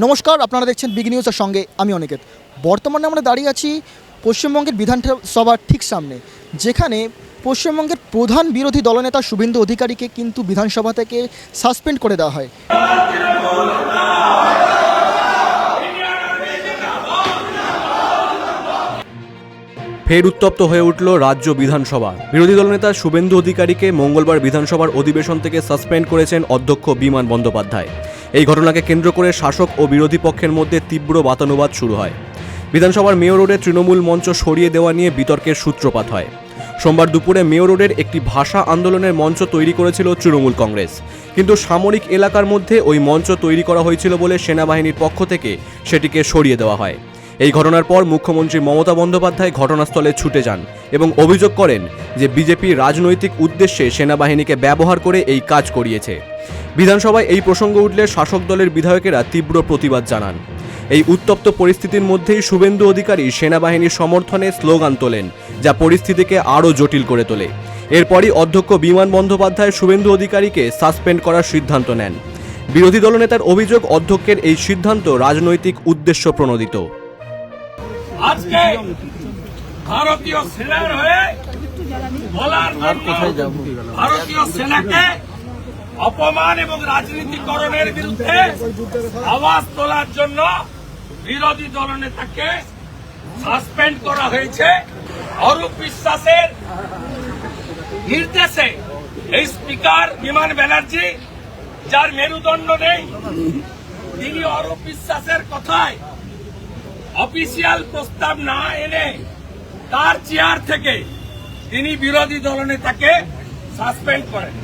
নমস্কার, আপনারা দেখছেন বিগ নিউজের সঙ্গে আমি অনিকেত। বর্তমানে আমরা দাঁড়িয়ে আছি পশ্চিমবঙ্গের বিধানসভার ঠিক সামনে, যেখানে পশ্চিমবঙ্গের প্রধান বিরোধী দলনেতা শুভেন্দু অধিকারীকে কিন্তু বিধানসভা থেকে সাসপেন্ড করে দেওয়া হয়। ফের উত্তপ্ত হয়ে উঠল রাজ্য বিধানসভা। বিরোধী দলনেতা শুভেন্দু অধিকারীকে মঙ্গলবার বিধানসভার অধিবেশন থেকে সাসপেন্ড করেছেন অধ্যক্ষ বিমান বন্দ্যোপাধ্যায়। এই ঘটনাকে কেন্দ্র করে শাসক ও বিরোধী পক্ষের মধ্যে তীব্র বাতানুবাদ শুরু হয়। বিধানসভার মেয়র রোডে তৃণমূল মঞ্চ সরিয়ে দেওয়া নিয়ে বিতর্কের সূত্রপাত হয়। সোমবার দুপুরে মেয়র রোডের একটি ভাষা আন্দোলনের মঞ্চ তৈরি করেছিল তৃণমূল কংগ্রেস, কিন্তু সামরিক এলাকার মধ্যে ওই মঞ্চ তৈরি করা হয়েছিল বলে সেনাবাহিনীর পক্ষ থেকে সেটিকে সরিয়ে দেওয়া হয়। এই ঘটনার পর মুখ্যমন্ত্রী মমতা বন্দ্যোপাধ্যায় ঘটনাস্থলে ছুটে যান এবং অভিযোগ করেন যে বিজেপি রাজনৈতিক উদ্দেশ্যে সেনাবাহিনীকে ব্যবহার করে এই কাজ করিয়েছে। বিধানসভায় এই প্রসঙ্গ উঠলে শাসক দলের বিধায়কেরা তীব্র প্রতিবাদ জানান। এই উত্তপ্ত পরিস্থিতির মধ্যেই শুভেন্দু অধিকারী সেনাবাহিনীর সমর্থনে স্লোগান তোলেন, যা পরিস্থিতিকে আরও জটিল করে তোলে। এরপরই অধ্যক্ষ বিমান বন্দ্যোপাধ্যায় শুভেন্দু অধিকারীকে সাসপেন্ড করার সিদ্ধান্ত নেন। বিরোধী দলনেতার অভিযোগ, অধ্যক্ষের এই সিদ্ধান্ত রাজনৈতিক উদ্দেশ্য প্রণোদিত। আজকে ভারতীয় সেনার হয়ে বলার ভারতীয় সেনাকে অপমান এবং রাজনীতিকরণের বিরুদ্ধে আওয়াজ তোলার জন্য বিরোধী দলনেতাকে সাসপেন্ড করা হয়েছে। অরূপ বিশ্বাসের নির্দেশে এই স্পিকার বিমান ব্যানার্জি, যার মেরুদণ্ড নেই, তিনি অরূপ বিশ্বাসের কথায় অফিসিয়াল প্রস্তাব না এনে তার চেয়ার থেকে তিনি বিরোধী দলনেতাকে সাসপেন্ড করেন।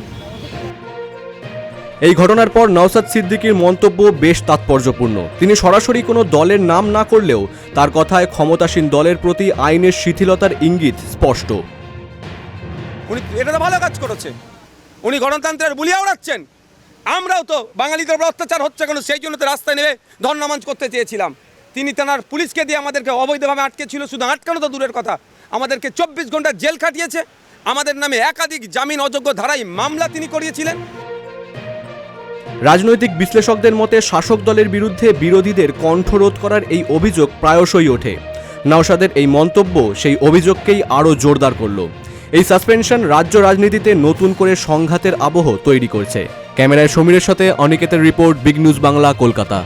এই ঘটনার পর নওশাদ সিদ্দিকীর মন্তব্য বেশ তাৎপর্যপূর্ণ। তিনি সরাসরি কোনো দলের নাম না করলেও তার কথায় ক্ষমতাসীন দলের প্রতি আইনের শিথিলতার ইঙ্গিত স্পষ্ট। উনি এটা তো ভালো কাজ করেছে, উনি গণতন্ত্রের বুলিয়া উড়াচ্ছেন। আমরাও তো বাঙালিদের উপর অত্যাচার হচ্ছে কেন সেই জন্য তো রাস্তায় নেমে ধর্ণা মঞ্চ করতে চেয়েছিলাম। তিনি তেনার পুলিশকে দিয়ে আমাদেরকে অবৈধভাবে আটকে ছিল, শুধু আটকানো তো দূরের কথা, আমাদেরকে 24 ঘন্টা জেল খাটিয়েছে। আমাদের নামে একাধিক জামিন অযোগ্য ধারায় মামলা তিনি করিয়েছিলেন। রাজনৈতিক বিশ্লেষকদের মতে শাসক দলের বিরুদ্ধে বিরোধীদের কণ্ঠরোধ করার এই অভিযোগ প্রায়শই ওঠে। নওশাদের এই মন্তব্য সেই অভিযোগকেই আরও জোরদার করল। এই সাসপেনশন রাজ্য রাজনীতিতে নতুন করে সংঘাতের আবহ তৈরি করছে। ক্যামেরায় সমীরের সাথে অনিকেতের report, big news Bangla, Kolkata.